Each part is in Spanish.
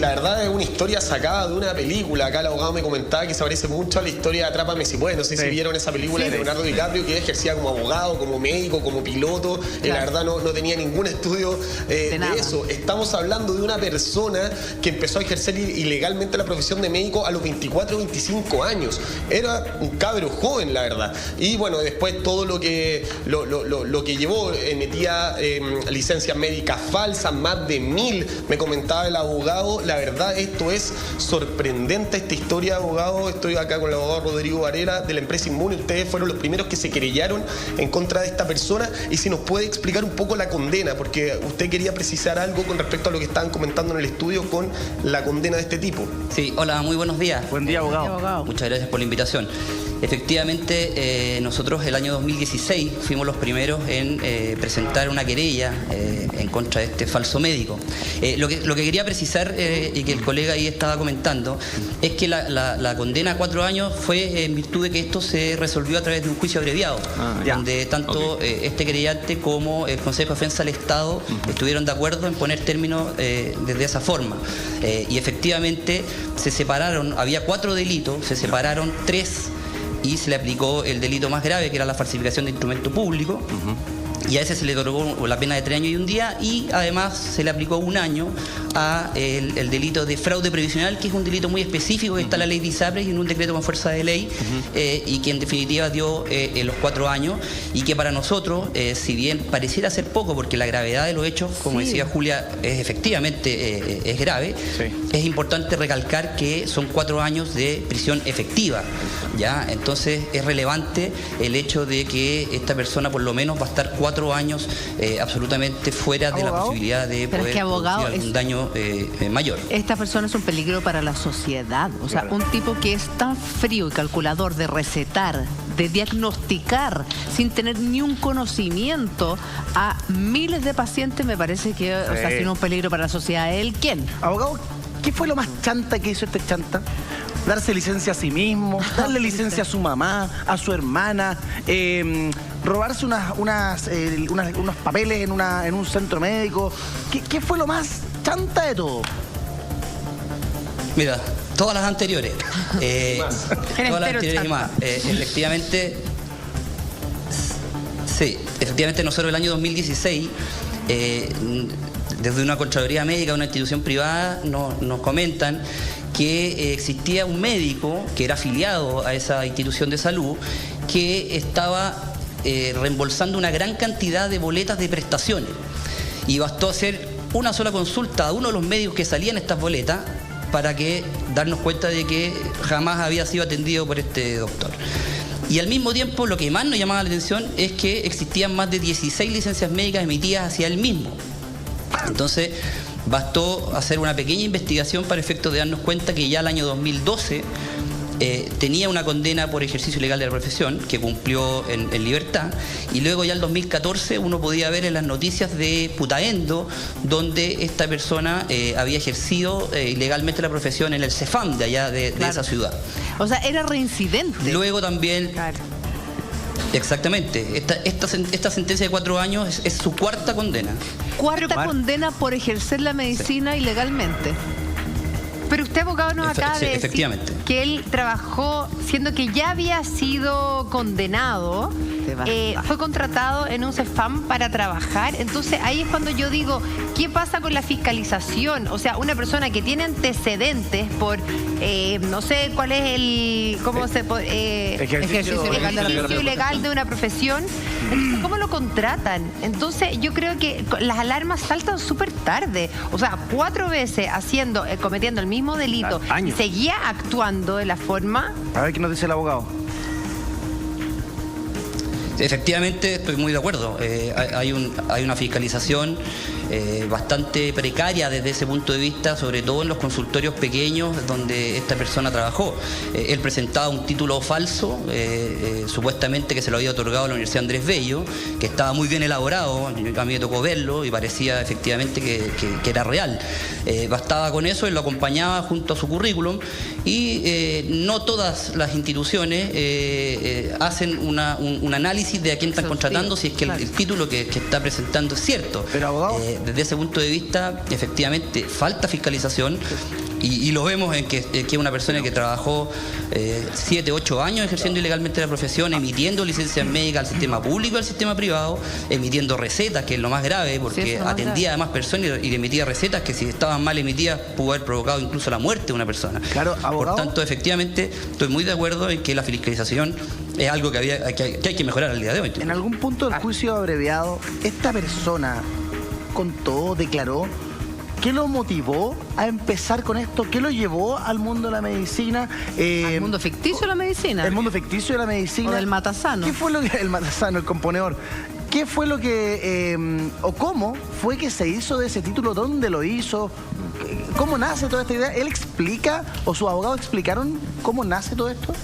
La verdad es una historia sacada de una película. Acá el abogado me comentaba que se parece mucho a la historia de Atrápame si puedes. No sé si vieron esa película de Leonardo DiCaprio, que ejercía como abogado, como médico, como piloto. La verdad no tenía ningún estudio de eso. Estamos hablando de una persona que empezó a ejercer ilegalmente la profesión de médico a los 24 o 25 años. Era un cabro joven, la verdad. Y bueno, después todo lo que llevó, metía licencias médicas falsas, más de 1000, me comentaba el abogado. La verdad, esto es sorprendente, esta historia, abogado. Estoy acá con el abogado Rodrigo Varela de la empresa Inmune. Ustedes fueron los primeros que se querellaron en contra de esta persona. Y si nos puede explicar un poco la condena, porque usted quería precisar algo con respecto a lo que estaban comentando en el estudio con la condena de este tipo. Sí, hola, muy buenos días. Buen día, abogado. Muchas gracias por la invitación. Efectivamente, nosotros el año 2016 fuimos los primeros en presentar una querella en contra de este falso médico. Lo que quería precisar, y que el colega ahí estaba comentando, es que la condena a 4 años fue en virtud de que esto se resolvió a través de un juicio abreviado, donde tanto este querellante como el Consejo de Defensa del Estado estuvieron de acuerdo en poner términos de esa forma. Y efectivamente se separaron, había 4 delitos, se separaron 3 y se le aplicó el delito más grave, que era la falsificación de instrumento público. Y a ese se le otorgó la pena de 3 años y 1 día, y además se le aplicó 1 año a el delito de fraude previsional, que es un delito muy específico que está en la ley de ISAPRES y en un decreto con fuerza de ley, y que en definitiva dio los 4 años, y que para nosotros, si bien pareciera ser poco, porque la gravedad de los hechos, como decía Julia, efectivamente es grave, es importante recalcar que son 4 años de prisión efectiva, ¿ya? Entonces es relevante el hecho de que esta persona por lo menos va a estar 4 años absolutamente fuera de la posibilidad de poder producir algún daño mayor. Esta persona es un peligro para la sociedad. O sea, un tipo que es tan frío y calculador de recetar, de diagnosticar, sin tener ni un conocimiento a miles de pacientes, me parece que, o sea, si no es un peligro para la sociedad, ¿él quién? Abogado, ¿qué fue lo más chanta que hizo este chanta? Darse licencia a sí mismo, darle licencia a su mamá, a su hermana, robarse unos papeles en un centro médico. ¿Qué fue lo más chanta de todo? Mira, todas las anteriores. Todas las anteriores y más. Efectivamente, sí, efectivamente nosotros el año 2016, desde una Contraloría Médica, una institución privada, nos comentan que existía un médico que era afiliado a esa institución de salud que estaba reembolsando una gran cantidad de boletas de prestaciones, y bastó hacer una sola consulta a uno de los médicos que salían estas boletas para darnos cuenta de que jamás había sido atendido por este doctor. Y al mismo tiempo, lo que más nos llamaba la atención es que existían más de 16 licencias médicas emitidas hacia él mismo. Entonces bastó hacer una pequeña investigación para efectos de darnos cuenta que ya el año 2012 tenía una condena por ejercicio ilegal de la profesión que cumplió en libertad, y luego ya el 2014 uno podía ver en las noticias de Putaendo donde esta persona había ejercido ilegalmente la profesión en el CEFAM de allá de esa ciudad. O sea, era reincidente. Luego también... Exactamente. Esta sentencia de 4 años es su 4ª condena. ¿Cuarta condena por ejercer la medicina ilegalmente? Pero usted, abogado, nos acaba de decir que él trabajó, siendo que ya había sido condenado, fue contratado en un CEFAM para trabajar. Entonces ahí es cuando yo digo, ¿qué pasa con la fiscalización? O sea, una persona que tiene antecedentes por, no sé cuál es el, ¿cómo se puede? Ejercicio ilegal de una profesión. Entonces, ¿cómo lo contratan? Entonces yo creo que las alarmas saltan súper tarde. O sea, 4 veces cometiendo el mismo delito, y seguía actuando de la forma... A ver qué nos dice el abogado. Efectivamente, estoy muy de acuerdo. Hay una fiscalización bastante precaria desde ese punto de vista, sobre todo en los consultorios pequeños donde esta persona trabajó. Él presentaba un título falso, supuestamente que se lo había otorgado a la Universidad Andrés Bello, que estaba muy bien elaborado. A mí me tocó verlo y parecía efectivamente que era real. Bastaba con eso, él lo acompañaba junto a su currículum, y no todas las instituciones hacen un análisis análisis de a quién están contratando, si es que el título que está presentando es cierto. Pero, abogado, desde ese punto de vista, efectivamente, falta fiscalización. Y lo vemos en que es una persona que trabajó 7, 8 años ejerciendo ilegalmente la profesión, emitiendo licencias médicas al sistema público y al sistema privado, emitiendo recetas, que es lo más grave, porque atendía a más personas y le emitía recetas que, si estaban mal emitidas, pudo haber provocado incluso la muerte de una persona. Claro, abogado. Por tanto, efectivamente, estoy muy de acuerdo en que la fiscalización es algo que hay que mejorar al día de hoy. En algún punto del juicio abreviado, esta persona contó, declaró, ¿qué lo motivó a empezar con esto? ¿Qué lo llevó al mundo de la medicina? ¿Al mundo ficticio de la medicina? El mundo ficticio de la medicina. O del matasano. ¿Qué fue lo que... El matasano, el componedor. ¿Qué fue lo que... o cómo fue que se hizo de ese título? ¿Dónde lo hizo? ¿Cómo nace toda esta idea? ¿Él explica o su abogado explicaron cómo nace todo esto?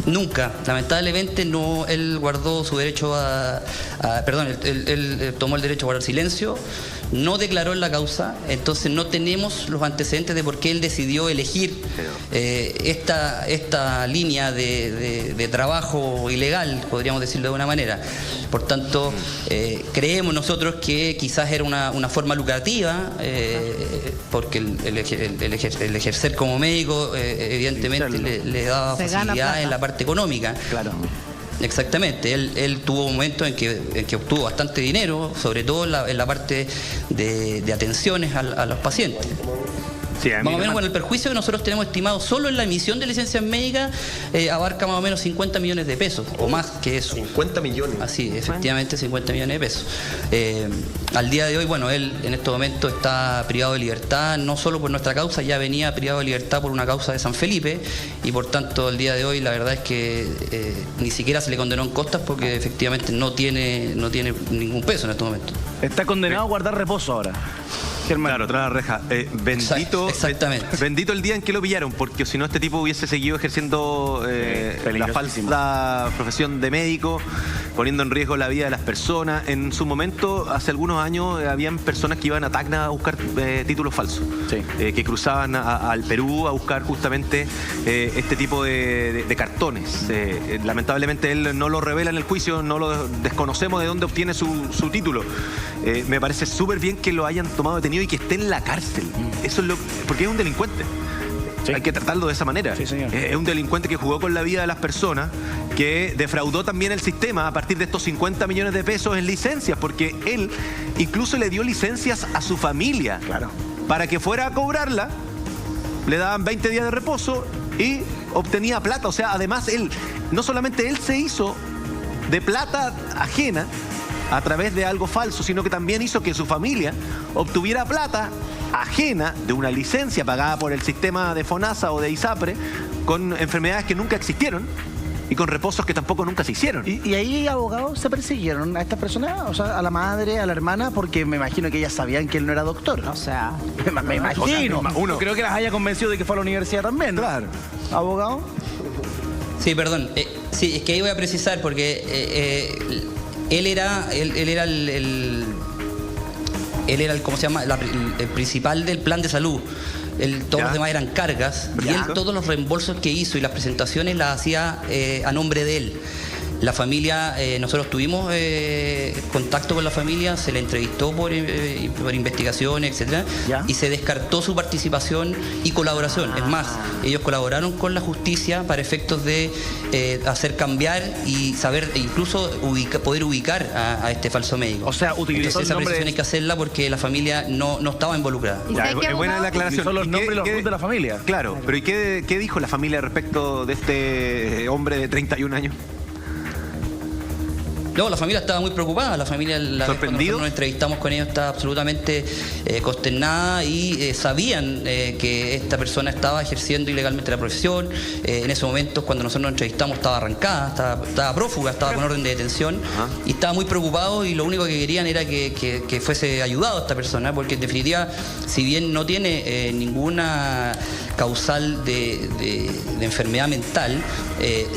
Nunca, lamentablemente no, él guardó su derecho él tomó el derecho a guardar silencio, no declaró en la causa, entonces no tenemos los antecedentes de por qué él decidió elegir esta línea de trabajo ilegal, podríamos decirlo de una manera. Por tanto, creemos nosotros que quizás era una forma lucrativa, porque el ejercer como médico evidentemente le daba facilidad en la parte económica. Claro. Exactamente, él tuvo momentos en que obtuvo bastante dinero, sobre todo en la parte de atenciones a los pacientes. Sí, más o menos, bueno, el perjuicio que nosotros tenemos estimado solo en la emisión de licencias médicas abarca más o menos 50 millones de pesos, o más que eso. 50 millones. Así, efectivamente, 50 millones de pesos. Al día de hoy, bueno, él en estos momentos está privado de libertad, no solo por nuestra causa, ya venía privado de libertad por una causa de San Felipe, y por tanto, al día de hoy, la verdad es que ni siquiera se le condenó en costas, porque efectivamente no tiene ningún peso en estos momentos. Está condenado a guardar reposo ahora. Germán. Claro, tras la reja. Exactamente. Bendito el día en que lo pillaron, porque si no, este tipo hubiese seguido ejerciendo la falsa profesión de médico, poniendo en riesgo la vida de las personas. En su momento, hace algunos años, habían personas que iban a Tacna a buscar títulos falsos, que cruzaban al Perú a buscar justamente este tipo de cartones. Lamentablemente él no lo revela en el juicio, no lo desconocemos de dónde obtiene su título. Me parece súper bien que lo hayan tomado detenido y que esté en la cárcel. Eso es porque es un delincuente. Sí. Hay que tratarlo de esa manera. Sí, señor. Es un delincuente que jugó con la vida de las personas, que defraudó también el sistema a partir de estos 50 millones de pesos en licencias, porque él incluso le dio licencias a su familia. Claro. Para que fuera a cobrarla, le daban 20 días de reposo y obtenía plata. O sea, además no solamente él se hizo de plata ajena a través de algo falso, sino que también hizo que su familia obtuviera plata ajena de una licencia pagada por el sistema de FONASA o de ISAPRE, con enfermedades que nunca existieron y con reposos que tampoco nunca se hicieron. ¿Y ahí, abogados, se persiguieron a estas personas? O sea, a la madre, a la hermana, porque me imagino que ellas sabían que él no era doctor. O sea... Me imagino. Uno creo que las haya convencido de que fue a la universidad también, ¿no? Claro. ¿Abogado? Sí, perdón. Sí, es que ahí voy a precisar, porque... Él era el ¿cómo se llama? El principal del plan de salud. Todos los demás eran cargas. Y él, todos los reembolsos que hizo y las presentaciones las hacía a nombre de él. La familia, nosotros tuvimos contacto con la familia, se le entrevistó por investigaciones, etcétera, y se descartó su participación y colaboración. Es más, ellos colaboraron con la justicia para efectos de hacer cambiar y saber, e incluso poder ubicar a este falso médico. O sea, utilizó esa precisión hay que hacerla porque la familia no estaba involucrada. Es buena la aclaración. Son los nombres y los de la familia. Claro, pero ¿y qué dijo la familia respecto de este hombre de 31 años? No, la familia estaba muy preocupada, la familia, cuando nosotros nos entrevistamos con ellos, estaba absolutamente consternada y sabían que esta persona estaba ejerciendo ilegalmente la profesión. En ese momento, cuando nosotros nos entrevistamos, estaba arrancada, estaba prófuga, estaba con orden de detención y estaba muy preocupado, y lo único que querían era que fuese ayudado a esta persona, porque en definitiva, si bien no tiene ninguna causal de enfermedad mental,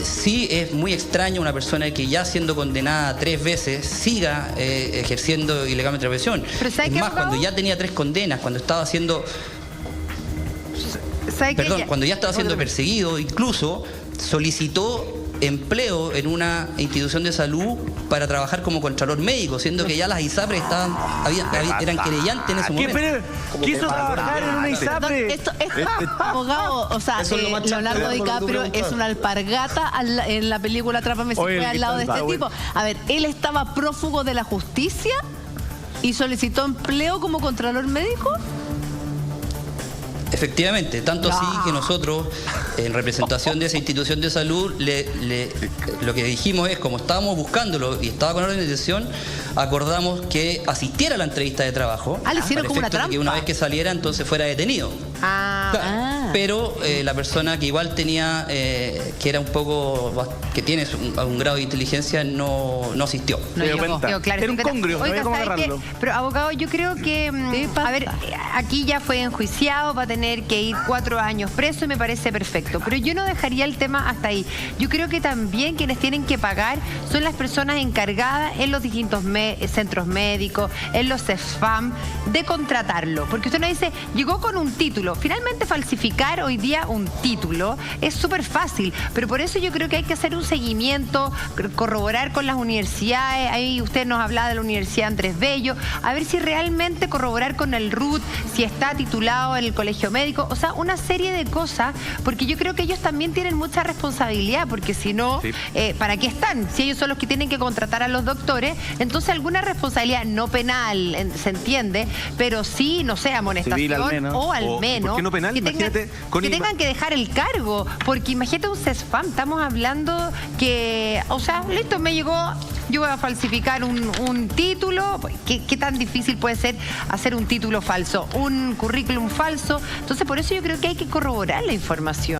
sí es muy extraño una persona que ya siendo condenada 3 veces siga ejerciendo ilegalmente la profesión. Es más, cuando ya tenía 3 condenas, cuando estaba siendo cuando ya estaba siendo perseguido, incluso solicitó empleo en una institución de salud para trabajar como contralor médico, siendo que ya las ISAPRES eran querellantes en ese momento. ¿Quiso trabajar en una ISAPRE? Esto abogado, o sea, Leonardo DiCaprio es una alpargata en la película Atrápame si puedes al lado de este tipo. A ver, él estaba prófugo de la justicia y solicitó empleo como contralor médico. Efectivamente, tanto así que nosotros, en representación de esa institución de salud, lo que dijimos es, como estábamos buscándolo y estaba con orden de detención, acordamos que asistiera a la entrevista de trabajo. Le hicieron como una trampa. Que una vez que saliera, entonces fuera detenido. Pero la persona que igual tenía, que era un poco, que tiene un grado de inteligencia, no asistió. Era un congrio, no había cómo agarrarlo. Pero abogado, yo creo que, a ver, aquí ya fue enjuiciado, va a tener que ir 4 años preso y me parece perfecto. Pero yo no dejaría el tema hasta ahí. Yo creo que también quienes tienen que pagar son las personas encargadas en los distintos centros médicos, en los CEFAM, de contratarlo. Porque usted nos dice, llegó con un título. Finalmente falsificar hoy día un título es súper fácil, pero por eso yo creo que hay que hacer un seguimiento, corroborar con las universidades. Ahí usted nos hablaba de la Universidad Andrés Bello, a ver si realmente corroborar con el RUT, si está titulado en el colegio médico, o sea, una serie de cosas, porque yo creo que ellos también tienen mucha responsabilidad, porque si no, ¿para qué están? Si ellos son los que tienen que contratar a los doctores, entonces alguna responsabilidad, no penal, se entiende, pero sí, no sé, amonestación, o al menos, ¿por qué no penal? que tengan que dejar el cargo, porque imagínate un CESFAM, estamos hablando que, o sea, listo, me llegó, yo voy a falsificar un título. ¿Qué tan difícil puede ser hacer un título falso, un currículum falso? Entonces, por eso yo creo que hay que corroborar la información.